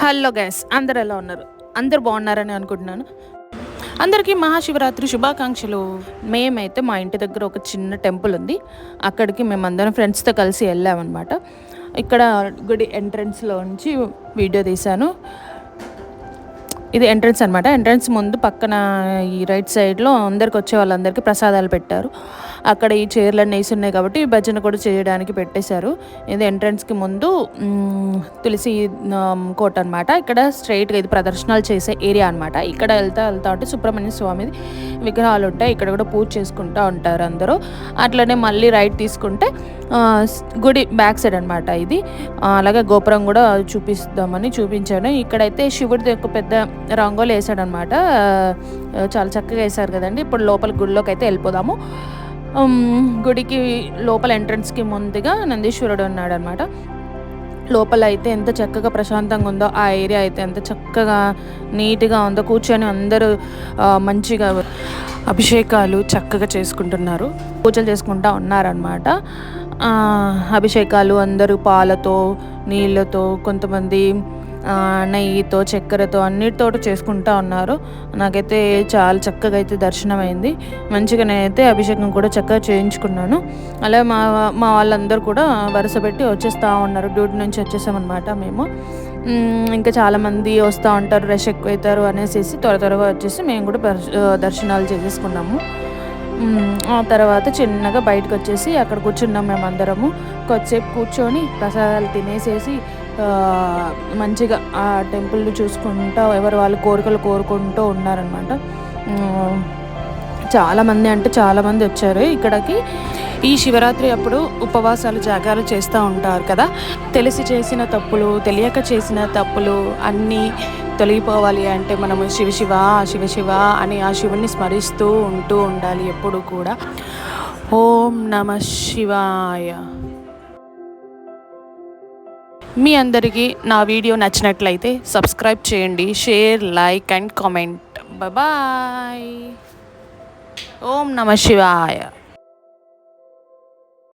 Hello guys, అందరు ఎలా ఉన్నారు? అందరు బాగున్నారని అనుకుంటున్నాను. అందరికీ మహాశివరాత్రి శుభాకాంక్షలు. మేమైతే మా ఇంటి దగ్గర ఒక చిన్న టెంపుల్ ఉంది, అక్కడికి మేమందరం ఫ్రెండ్స్తో కలిసి వెళ్ళామన్నమాట. ఇక్కడ గుడి ఎంట్రన్స్లో నుంచి వీడియో తీశాను. ఇది ఎంట్రన్స్ అనమాట. ఎంట్రన్స్ ముందు పక్కన ఈ రైట్ సైడ్లో అందరికి వచ్చే వాళ్ళందరికీ ప్రసాదాలు పెట్టారు. అక్కడ ఈ చైర్లన్నీ వేసి ఉన్నాయి కాబట్టి భజన కూడా చేయడానికి పెట్టేశారు. ఇది ఎంట్రన్స్కి ముందు తులసి కోట అనమాట. ఇక్కడ స్ట్రైట్గా ఇది ప్రదర్శనలు చేసే ఏరియా అనమాట. ఇక్కడ వెళ్తా ఉంటే సుబ్రహ్మణ్య స్వామిది విగ్రహాలు ఉంటాయి. ఇక్కడ కూడా పూజ చేసుకుంటూ ఉంటారు అందరూ. అట్లనే మళ్ళీ రైట్ తీసుకుంటే గుడి బ్యాక్ సైడ్ అనమాట ఇది. అలాగే గోపురం కూడా చూపించాను. ఇక్కడైతే శివుడిది ఒక పెద్ద రంగోలి వేసాడనమాట. చాలా చక్కగా వేశారు కదండి. ఇప్పుడు లోపల గుడిలోకి అయితే వెళ్ళిపోదాము. గుడికి లోపల ఎంట్రన్స్కి ముందుగా నందీశ్వరుడు ఉన్నాడనమాట. లోపల అయితే ఎంత చక్కగా ప్రశాంతంగా ఉందో, ఆ ఏరియా అయితే ఎంత చక్కగా నీట్గా ఉందో. కూర్చొని అందరూ మంచిగా అభిషేకాలు చక్కగా చేసుకుంటున్నారు, పూజలు చేసుకుంటూ ఉన్నారనమాట. అభిషేకాలు అందరూ పాలతో, నీళ్ళతో, కొంతమంది నెయ్యితో, చక్కెరతో అన్నిటితో చేసుకుంటూ ఉన్నారు. నాకైతే చాలా చక్కగా అయితే దర్శనం అయింది. మంచిగా నేనైతే అభిషేకం కూడా చక్కగా చేయించుకున్నాను. అలాగే మా వాళ్ళందరూ కూడా వరుస పెట్టి వచ్చేస్తూ ఉన్నారు. డ్యూటీ నుంచి వచ్చేసామన్నమాట మేము. ఇంకా చాలామంది వస్తూ ఉంటారు, రష్ ఎక్కువ అవుతారు అనేసి త్వరగా వచ్చేసి మేము కూడా దర్శనాలు చేసేసుకున్నాము. ఆ తర్వాత చిన్నగా బయటకు వచ్చేసి అక్కడ కూర్చున్నాం మేమందరము. కొద్దిసేపు కూర్చొని ప్రసాదాలు తినేసేసి మంచిగా ఆ టెంపుల్ని చూసుకుంటూ ఎవరు వాళ్ళు కోరికలు కోరుకుంటూ ఉన్నారనమాట. చాలామంది వచ్చారు ఇక్కడికి. ఈ శివరాత్రి అప్పుడు ఉపవాసాలు, జాగాలు చేస్తూ ఉంటారు కదా. తెలిసి చేసిన తప్పులు, తెలియక చేసిన తప్పులు అన్నీ తొలగిపోవాలి అంటే మనము శివ అని ఆ శివుని స్మరిస్తూ ఉండాలి ఎప్పుడు కూడా. ఓం నమః శివాయ. మీ అందరికీ నా వీడియో నచ్చినట్లయితే సబ్స్క్రైబ్ చేయండి, share, like and comment. Bye. ఓం నమః శివాయ.